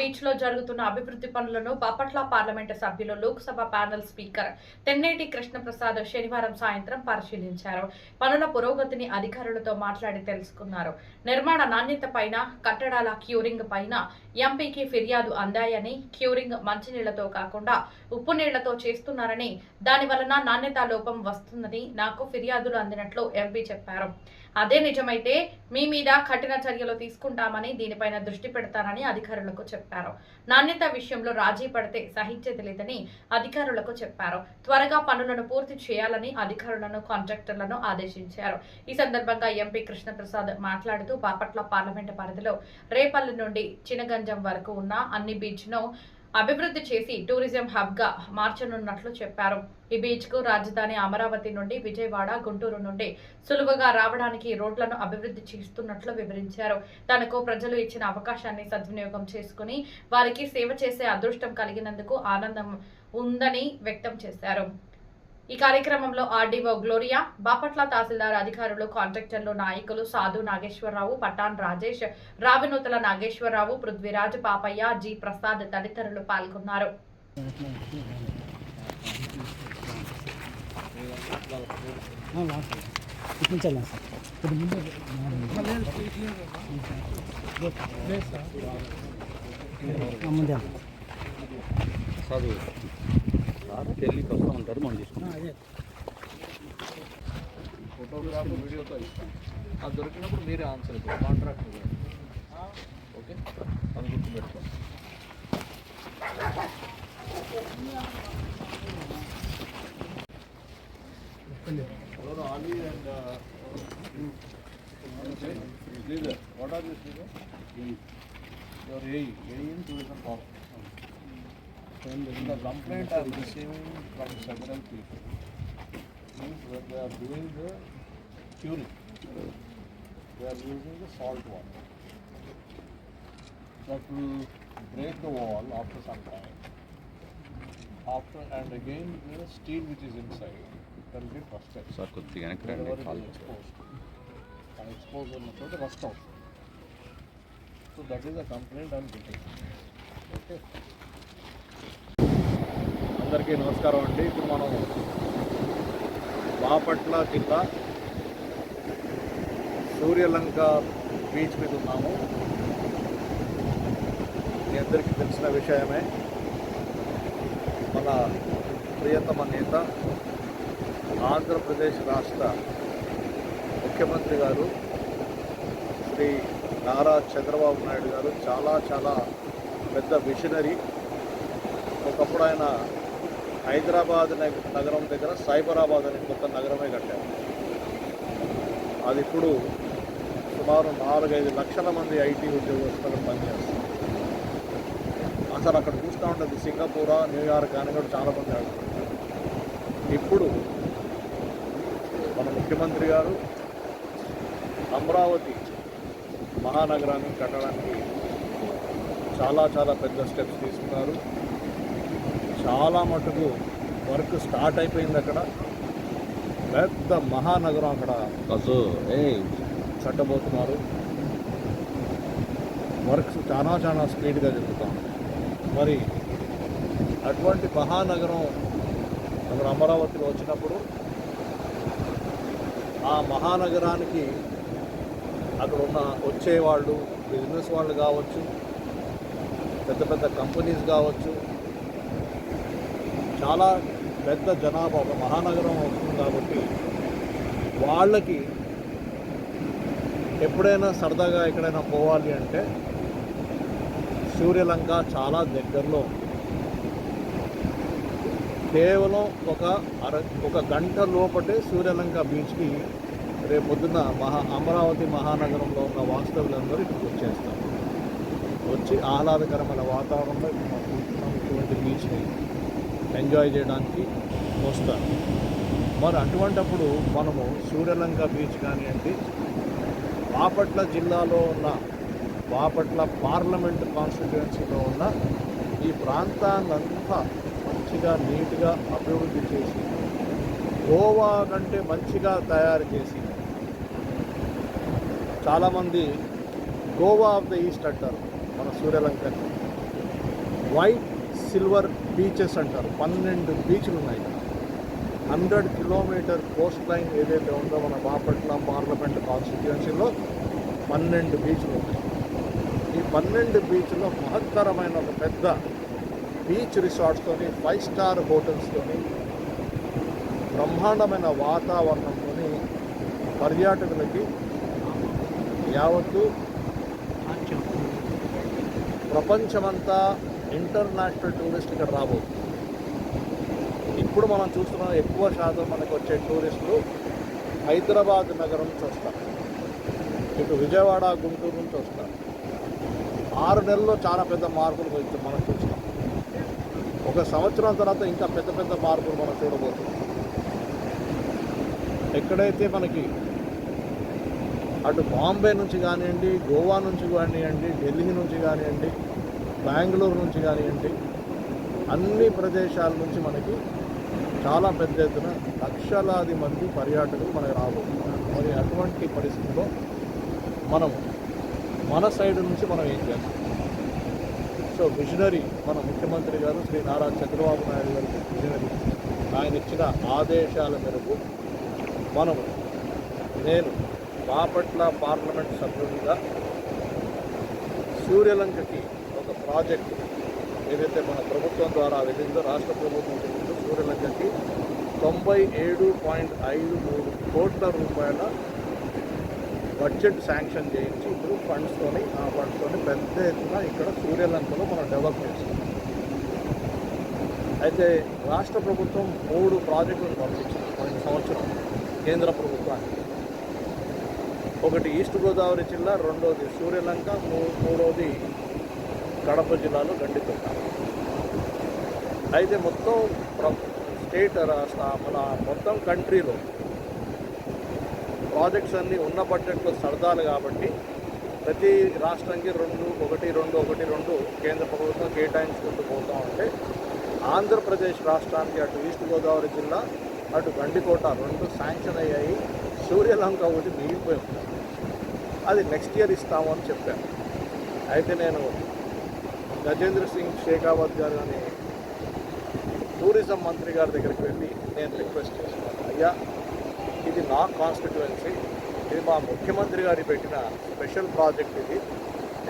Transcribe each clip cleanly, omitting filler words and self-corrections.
Beach లో జరుగుతున్న అభివృద్ధి పనులను బాపట్ల పార్లమెంటు సభ్యులు లోక్సభ ప్యానెల్ స్పీకర్ తెన్నేటి కృష్ణప్రసాద్ శనివారం సాయంత్రం పరిశీలించారు. పనుల పురోగతిని అధికారులతో మాట్లాడి తెలుసుకున్నారు. నిర్మాణ నాణ్యత పైన, కట్టడాల క్యూరింగ్ పైన ఎంపీకి ఫిర్యాదు అందాయని, క్యూరింగ్ మంచినీళ్లతో కాకుండా ఉప్పు నీళ్లతో చేస్తున్నారని, దాని వలన నాణ్యత లోపం వస్తుందని నాకు ఫిర్యాదులు అందినట్లు ఎంపీ చెప్పారు. అదే నిజమైతే మీ మీద కఠిన చర్యలు తీసుకుంటామని, దీనిపైన దృష్టి పెడతానని అధికారులకు చెప్పారు. నాణ్యత విషయంలో రాజీ పడితే సహించేది లేదని అధికారులకు చెప్పారు. త్వరగా పనులను పూర్తి చేయాలని అధికారులను, కాంట్రాక్టర్లను ఆదేశించారు. ఈ సందర్భంగా ఎంపీ కృష్ణప్రసాద్ మాట్లాడుతూ బాపట్ల పార్లమెంటు పరిధిలో రేపల్లి నుండి చినగంజం వరకు ఉన్న అన్ని బీచ్ ను అభివృద్ధి చేసి టూరిజం హబ్ గా మార్చనున్నట్లు చెప్పారు. ఈ బీచ్ కు రాజధాని అమరావతి నుండి విజయవాడ, గుంటూరు నుండి సులువుగా రావడానికి రోడ్లను అభివృద్ధి చేస్తున్నట్లు వివరించారు. తనకు ప్రజలు ఇచ్చిన అవకాశాన్ని సద్వినియోగం చేసుకుని వారికి సేవ చేసే అదృష్టం కలిగినందుకు ఆనందం ఉందని వ్యక్తం చేశారు. ఈ కార్యక్రమంలో ఆర్డీఓ గ్లోరియా, బాపట్ల తహసీల్దార్ అధికారులు, కాంట్రాక్టర్లు, నాయకులు సాధు నాగేశ్వరరావు, పఠాన్ రాజేష్, రావినూతల నాగేశ్వరరావు, పృథ్వీరాజ్, పాపయ్య, జి ప్రసాద్ తదితరులు పాల్గొన్నారు. ఢిల్లీకి వస్తూ ఉంటారు, మనం తీసుకుంటాం. ఫోటోగ్రాఫ్ వీడియోతో ఇస్తాం. అది దొరికినప్పుడు మీరే ఆన్సర్ ఇస్తారు, కాంట్రాక్ట్. ఓకే, అది గుర్తుపెట్టుకోండి. Ali and leader, what are these leader? Your AE in tourism corp. The complaint I am receiving from several people means that they are doing the curing. They are using the salt water. That will break the wall after some time. And again the steel which is inside can get rusted. Sir, కొద్దిగా exposed. And exposed on the rust out. So that is a complaint I am getting. Okay. అందరికీ నమస్కారం అండి. ఇప్పుడు మనం బాపట్ల జిల్లా Suryalanka beach మీద ఉన్నాము. మీ అందరికీ తెలిసిన విషయమే. మన ప్రియతమ నేత, ఆంధ్రప్రదేశ్ రాష్ట్ర ముఖ్యమంత్రి గారు శ్రీ నారా చంద్రబాబు నాయుడు గారు చాలా పెద్ద విషనరీ. ఒకప్పుడు ఆయన హైదరాబాద్ నగరం దగ్గర సైబరాబాద్ అనే కొత్త నగరమే కట్టారు. అది ఇప్పుడు సుమారు 4-5 లక్షల మంది ఐటీ ఉద్యోగస్తులు పనిచేస్తారు. అసలు అక్కడ చూస్తూ ఉంటుంది సింగపూర్, న్యూయార్క్ అని కూడా చాలామంది ఆడుతున్నారు. ఇప్పుడు మన ముఖ్యమంత్రి గారు అమరావతి మహానగరాన్ని కట్టడానికి చాలా పెద్ద స్టెప్స్ తీసుకున్నారు. చాలా మటుకు వర్క్ స్టార్ట్ అయిపోయింది. అక్కడ పెద్ద మహానగరం అక్కడ కట్టబోతున్నారు. వర్క్స్ చాలా స్పీడ్గా జరుగుతాం. మరి అటువంటి మహానగరం అక్కడ అమరావతిలో వచ్చినప్పుడు ఆ మహానగరానికి అక్కడ వచ్చేవాళ్ళు, బిజినెస్ వాళ్ళు కావచ్చు, పెద్ద కంపెనీస్ కావచ్చు, చాలా పెద్ద జనాభా ఒక మహానగరం వస్తుంది. కాబట్టి వాళ్ళకి ఎప్పుడైనా సరదాగా ఎక్కడైనా పోవాలి అంటే సూర్యలంక చాలా దగ్గరలో, కేవలం ఒక గంట లోపటే సూర్యలంక బీచ్కి రేపు పొద్దున్న అమరావతి మహానగరంలో ఉన్న వాస్తవులందరూ ఇక్కడికి వచ్చేస్తారు. వచ్చి ఆహ్లాదకరమైన వాతావరణంలో ఇటువంటి బీచ్ని ఎంజాయ్ చేయడానికి వస్తారు. మరి అటువంటప్పుడు మనము సూర్యలంక బీచ్ కానివ్వండి, బాపట్ల జిల్లాలో ఉన్న బాపట్ల పార్లమెంట్ కాన్స్టిట్యుయెన్సీలో ఉన్న ఈ ప్రాంతాన్నంతా మంచిగా నీట్గా అభివృద్ధి చేసి గోవా కంటే మంచిగా తయారు చేసి, చాలామంది గోవా ఆఫ్ ద ఈస్ట్ అంటారు మన సూర్యలంకని. వైట్ సిల్వర్ బీచెస్ అంటారు. 12 బీచ్లు ఉన్నాయి. 100 కిలోమీటర్ కోస్ట్ లైన్ ఏదైతే ఉందో మన బాపట్ల పార్లమెంట్ కాన్స్టిట్యుయెన్సీలో 12 బీచ్లు ఉన్నాయి. ఈ 12 బీచ్లో మహత్తరమైన ఒక పెద్ద బీచ్ రిసార్ట్స్తోని 5 స్టార్ హోటల్స్తోని బ్రహ్మాండమైన వాతావరణంతో పర్యాటకులకి యావత్తు ప్రపంచమంతా ఇంటర్నేషనల్ టూరిస్ట్ ఇక్కడ రాబోతుంది. ఇప్పుడు మనం చూస్తున్నాం ఎక్కువ శాతం మనకు వచ్చే టూరిస్టులు హైదరాబాద్ నగరం నుంచి వస్తారు, ఇటు విజయవాడ గుంటూరు నుంచి వస్తారు. 6 నెలల్లో చాలా పెద్ద మార్పులు గురించి మనం చూస్తాం. ఒక సంవత్సరం తర్వాత ఇంకా పెద్ద పెద్ద మార్పులు మనం చూడబోతున్నాం. ఎక్కడైతే మనకి అటు బాంబే నుంచి కానివ్వండి, గోవా నుంచి కానివ్వండి, ఢిల్లీ నుంచి కానివ్వండి, బెంగళూరు నుంచి కానివ్వండి, అన్ని ప్రదేశాల నుంచి మనకి చాలా పెద్ద ఎత్తున లక్షలాది మంది పర్యాటకులు మనకు రాబోతున్నారు. మరి అటువంటి పరిస్థితుల్లో మన సైడ్ నుంచి మనం ఏం చేస్తాం? సో విజనరీ మన ముఖ్యమంత్రి గారు శ్రీ నారా చంద్రబాబు నాయుడు గారికి విజనరీ ఆయన ఇచ్చిన ఆదేశాల మేరకు నేను బాపట్ల పార్లమెంట్ సభ్యుడిగా సూర్యలంకకి ఒక ప్రాజెక్టు ఏదైతే మన ప్రభుత్వం ద్వారా వెళ్ళిందో, రాష్ట్ర ప్రభుత్వం వెళ్ళిందో, సూర్యలంకకి 97.53 కోట్ల రూపాయల బడ్జెట్ శాంక్షన్ చేయించి ఇప్పుడు ఆ ఫండ్స్తోని పెద్ద ఎత్తున ఇక్కడ సూర్యలంకలో మనం డెవలప్ చేస్తాం. అయితే రాష్ట్ర ప్రభుత్వం 3 ప్రాజెక్టులను పంపించింది పోయిన సంవత్సరం కేంద్ర ప్రభుత్వానికి. ఒకటి ఈస్ట్ గోదావరి జిల్లా, రెండోది సూర్యలంక, మూడోది కడప జిల్లాలో గండికోట. అయితే మొత్తం స్టేట్ మన మొత్తం కంట్రీలో ప్రాజెక్ట్స్ అన్నీ ఉన్న బడ్జెట్లో సరదాలు కాబట్టి ప్రతి రాష్ట్రానికి 1-2 కేంద్ర ప్రభుత్వం కేటాయించుకుంటూ పోతూ ఉంటే ఆంధ్రప్రదేశ్ రాష్ట్రానికి అటు ఈస్ట్ గోదావరి జిల్లా, అటు గండికోట 2 శాంక్షన్ అయ్యాయి. సూర్యలంక ఒకటి మిగిలిపోయి ఉంది. అది నెక్స్ట్ ఇయర్ ఇస్తాము అని చెప్పాను. అయితే నేను గజేంద్ర సింగ్ షేకావత్ గారు అని టూరిజం మంత్రి గారి దగ్గరికి వెళ్ళి నేను రిక్వెస్ట్ చేస్తున్నాను, అయ్యా ఇది నా కాన్స్టిట్యుయెన్సీ, ఇది మా ముఖ్యమంత్రి గారి పెట్టిన స్పెషల్ ప్రాజెక్ట్ ఇది.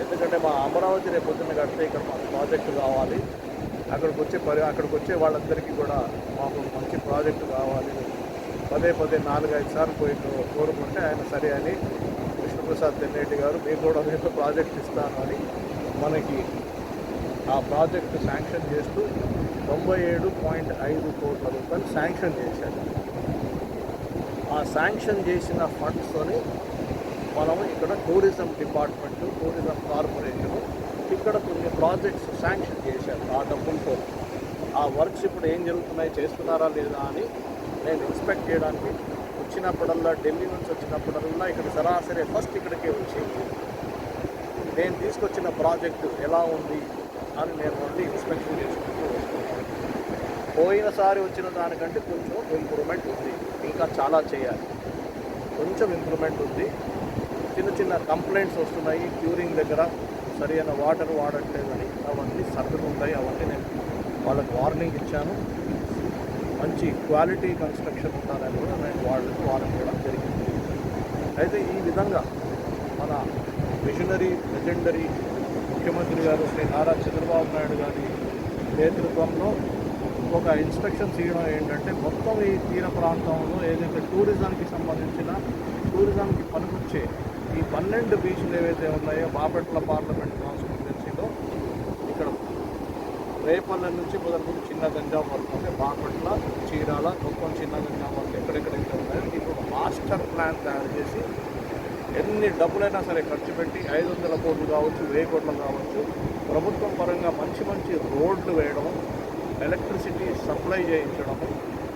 ఎందుకంటే మా అమరావతి రేపు పొద్దున్న కడితే ఇక్కడ మాకు ప్రాజెక్టు కావాలి, అక్కడికి వచ్చే వాళ్ళందరికీ కూడా మాకు మంచి ప్రాజెక్టు కావాలి. పదే 4-5 సార్లు పోయి కోరుకుంటే ఆయన సరే అని విష్ణుప్రసాద్ తెన్నేటి గారు మీకు కూడా నేను ప్రాజెక్ట్ ఇస్తాను అని మనకి ఆ ప్రాజెక్టు శాంక్షన్ చేస్తూ 97.5 కోట్ల రూపాయలు శాంక్షన్ చేశారు. ఆ శాంక్షన్ చేసిన ఫండ్స్తోని మనము ఇక్కడ టూరిజం డిపార్ట్మెంటు, టూరిజం కార్పొరేషను ఇక్కడ కొన్ని ప్రాజెక్ట్స్ శాంక్షన్ చేశారు ఆ డబ్బులతో. ఆ వర్క్స్ ఇప్పుడు ఏం జరుగుతున్నాయి, చేస్తున్నారా లేదా అని నేను ఇన్స్పెక్ట్ చేయడానికి వచ్చినప్పుడల్లా, ఢిల్లీ నుంచి వచ్చినప్పుడల్లా ఇక్కడ సరాసరి ఫస్ట్ ఇక్కడికే వచ్చి నేను తీసుకొచ్చిన ప్రాజెక్టు ఎలా ఉంది అని నేను మళ్ళీ ఇన్స్పెక్షన్ చేసుకుంటూ వస్తున్నాను. పోయినసారి వచ్చిన దానికంటే కొంచెం ఇంప్రూవ్మెంట్ ఉంది, ఇంకా చాలా చేయాలి, కొంచెం ఇంప్రూవ్మెంట్ ఉంది. చిన్న కంప్లైంట్స్ వస్తున్నాయి, క్యూరింగ్ దగ్గర సరైన వాటర్ వాడట్లేదని, అవన్నీ సర్దుకుంటాయి. అవన్నీ నేను వాళ్ళకి వార్నింగ్ ఇచ్చాను. మంచి క్వాలిటీ కన్స్ట్రక్షన్ ఉండాలని కూడా నేను వాళ్ళకి వార్నింగ్ ఇవ్వడం జరిగింది. అయితే ఈ విధంగా మన విజనరీ లెజెండరీ ముఖ్యమంత్రి గారు శ్రీ నారా చంద్రబాబు నాయుడు గారి నేతృత్వంలో ఒక ఇన్స్పెక్షన్ చేయడం ఏంటంటే, మొత్తం ఈ తీర ప్రాంతంలో ఏదైతే టూరిజంకి సంబంధించిన, టూరిజంకి పనికొచ్చే ఈ 12 బీచ్లు ఏవైతే ఉన్నాయో బాపట్ల పార్లమెంట్ కాన్స్టిట్యుయెన్సీలో, ఇక్కడ రేపల్లె నుంచి మొదలుకొని చిన్న గంజాం వరకు అంటే బాపట్ల, చీరాల, మొత్తం చిన్న గంజాం వరకు ఎక్కడెక్కడైతే ఉన్నాయో ఇప్పుడు మాస్టర్ ప్లాన్ తయారు చేసి ఎన్ని డబ్బులైనా సరే ఖర్చు పెట్టి 500 కోట్లు కావచ్చు, 1000 కోట్లు కావచ్చు, ప్రభుత్వం పరంగా మంచి రోడ్లు వేయడము, ఎలక్ట్రిసిటీ సప్లై చేయించడము,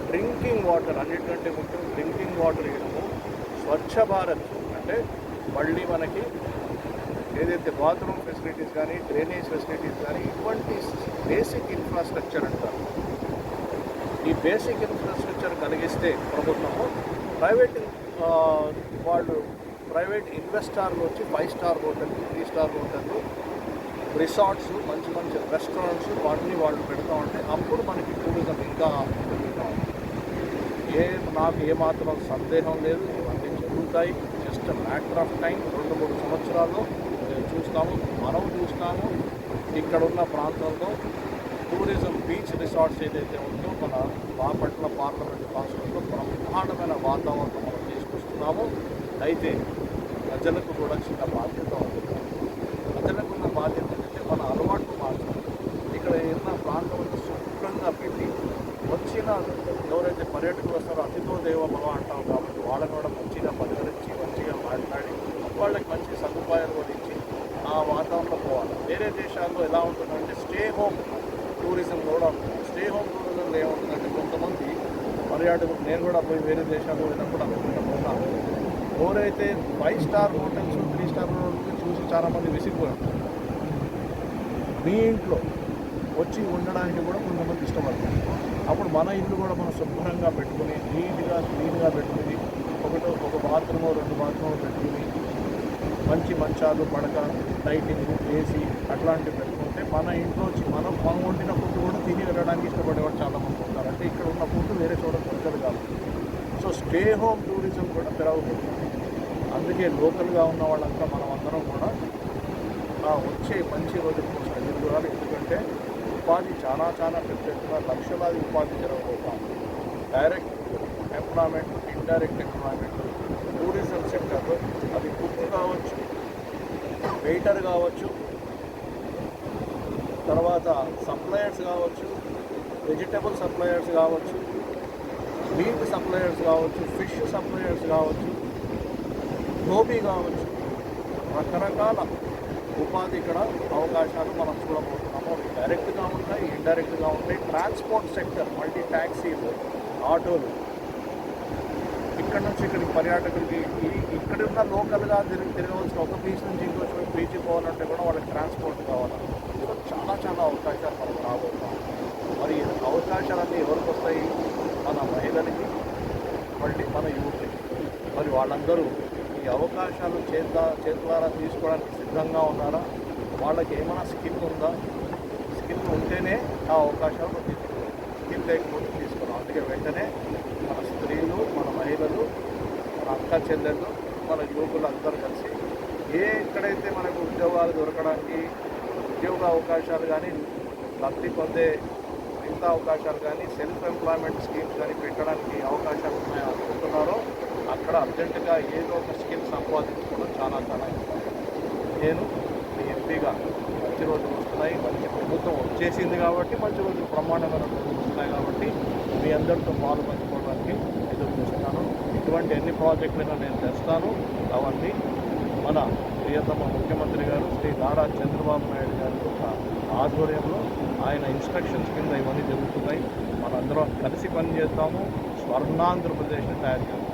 డ్రింకింగ్ వాటర్, అన్నిటికంటే ముఖ్యం డ్రింకింగ్ వాటర్ ఇవ్వడము, స్వచ్ఛ భారత్ అంటే మళ్ళీ మనకి ఏదైతే బాత్రూమ్ ఫెసిలిటీస్ కానీ, డ్రైనేజ్ ఫెసిలిటీస్ కానీ, ఇటువంటి బేసిక్ ఇన్ఫ్రాస్ట్రక్చర్ అంటారు. ఈ బేసిక్ ఇన్ఫ్రాస్ట్రక్చర్ కలిగిస్తే ప్రభుత్వము ప్రైవేట్ ఇన్వెస్టార్లు వచ్చి 5 స్టార్ హోటళ్ళు, 3 స్టార్ హోటళ్ళు రిసార్ట్స్, మంచి మంచి రెస్టారెంట్స్ వాటిని వాళ్ళు పెడతా ఉంటే అప్పుడు మనకి టూరిజం ఇంకా పెరుగుతూ ఉంటుంది. నాకు ఏమాత్రం సందేహం లేదు, ఇవన్నీ జరుగుతాయి. Just matter of time. 2-3 సంవత్సరాల్లో చూస్తాము, మనం చూస్తాము. ఇక్కడ ఉన్న ప్రాంతంలో టూరిజం బీచ్ రిసార్ట్స్ ఏదైతే ఉందో మన బాపట్ల పార్లమెంట్ కాన్స్టిట్యూన్సీలో బ్రహ్మాండమైన వాతావరణం మనం తీసుకొస్తున్నాము. అయితే ప్రజలకు కూడా చిన్న బాధ్యత ఉంటుంది. ప్రజలకు ఉన్న బాధ్యత ఏంటంటే మన అలవాట్లు మార్చాలి. ఇక్కడ ఏదైనా ప్రాంతాలను శుభ్రంగా పెట్టి వచ్చిన ఎవరైతే పర్యాటకులు వస్తారో అతిథో దేవ భవ అంటాం కాబట్టి వాళ్ళని కూడా మంచిగా పలకరించి మంచిగా మాట్లాడి వాళ్ళకి మంచి సదుపాయాలు కూడా ఇచ్చి ఆ వాతావరణంలో పోవాలి. వేరే దేశాల్లో ఎలా ఉంటుందంటే స్టే హోమ్ టూరిజం కూడా ఉంటుంది. స్టే హోమ్ టూరిజంలో ఏముంటుందంటే కొంతమంది పర్యాటకులు, నేను కూడా పోయి వేరే దేశాల్లో వెళ్ళినప్పుడు అనుకుంటున్నాను, ఎవరైతే 5 స్టార్ హోటల్స్ 3 స్టార్ హోటల్స్ చూసి చాలామంది విసిగిపోయారు. మీ ఇంట్లో వచ్చి ఉండడానికి కూడా కొంతమంది ఇష్టపడతారు. అప్పుడు మన ఇల్లు కూడా మనం శుభ్రంగా పెట్టుకుని నీట్గా క్లీన్గా పెట్టుకుని ఒక బాత్రూమ్ 2 బాత్రూమ్ పెట్టుకుని మంచి మంచాలు, పడక, లైటింగ్, ఏసీ అట్లాంటివి పెట్టుకుంటే మన ఇంట్లో వచ్చి మనం వండిన ఫుడ్ కూడా తిని వెళ్ళడానికి ఇష్టపడేవాడు చాలామంది ఉంటారు. అంటే ఇక్కడ ఉన్న ఫుడ్ వేరే చోట దొరకదు కాబట్టి. సో స్టే హోమ్ టూరిజం కూడా పెరగబోతుంది. అందుకే లోకల్గా ఉన్న వాళ్ళంతా మనం అందరం కూడా వచ్చే మంచి రోజుల కోసం ఎదుర్కోవాలి. ఎందుకంటే ఉపాధి చాలా పెద్ద ఎత్తున లక్షలాది ఉపాధి జరగబోతాం. Direct employment, indirect employment tourism సెక్టర్లో అది కుక్ కావచ్చు, వెయిటర్ కావచ్చు, తర్వాత సప్లయర్స్ కావచ్చు, వెజిటబుల్ సప్లయర్స్ కావచ్చు, మీట్ సప్లయర్స్ కావచ్చు, ఫిష్ సప్లయర్స్ కావచ్చు, ధోబీ కావచ్చు, రకరకాల ఉపాధి ఇక్కడ అవకాశాలు మనం చూడబోతున్నాము. డైరెక్ట్గా ఉంటాయి, ఇండైరెక్ట్గా ఉంటాయి. ట్రాన్స్పోర్ట్ సెక్టర్, మల్టీ ట్యాక్సీలు, ఆటోలు, ఇక్కడ నుంచి ఇక్కడికి పర్యాటకులకి ఇక్కడున్న లోకల్గా తిరగవలసిన ఒక బీచ్ నుంచి ఇంకో బీచ్ పోవాలంటే కూడా వాళ్ళకి ట్రాన్స్పోర్ట్ కావాలి. సో చాలా అవకాశాలు మనకు రాబోతున్నాం. మరి అవకాశాలన్నీ ఎవరికి వస్తాయి? మన మహిళలకి, మళ్ళీ మన యూత్కి. మరి వాళ్ళందరూ ఈ అవకాశాలు చేతులారా తీసుకోవడానికి సిద్ధంగా ఉన్నారా? వాళ్ళకి ఏమైనా స్కిల్ ఉందా? స్కిల్ ఉంటేనే ఆ అవకాశాలు తీసుకోవాలి. స్కిల్ లేకపోతే తీసుకున్నాం. అందుకే వెంటనే మన స్త్రీలు, మన మహిళలు, మన అక్క చెల్లెళ్ళు, మన యువకులు అందరూ కలిసి ఎక్కడైతే మనకు ఉద్యోగాలు దొరకడానికి, ఉద్యోగ అవకాశాలు కానీ, లబ్ధి పొందే మిగతా అవకాశాలు కానీ, సెల్ఫ్ ఎంప్లాయ్మెంట్ స్కీమ్స్ కానీ పెట్టడానికి అవకాశాలు ఉన్నాయని అనుకుంటున్నారో అక్కడ అర్జెంటుగా ఏదో ఒక స్కిల్ సంపాదించుకోవడం చాలా ఇంపార్టెంట్. నేను మీ ఎంపీగా మంచి రోజులు వస్తున్నాయి, మంచి ప్రభుత్వం వచ్చేసింది కాబట్టి మంచి రోజులు, బ్రహ్మాండమైన రోజులు వస్తున్నాయి కాబట్టి మీ అందరితో పాలు పంచుకోవడానికి ఎదురు చూస్తున్నాను. ఇటువంటి ఎన్ని ప్రాజెక్టులైనా నేను తెస్తాను. అవన్నీ మన ప్రియతమ ముఖ్యమంత్రి గారు శ్రీ నారా చంద్రబాబు నాయుడు గారి యొక్క ఆధ్వర్యంలో ఆయన ఇన్స్ట్రక్షన్స్ కింద ఇవన్నీ జరుగుతున్నాయి. మనందరం కలిసి పనిచేస్తాము. స్వర్ణాంధ్రప్రదేశ్ని తయారు చేస్తాము.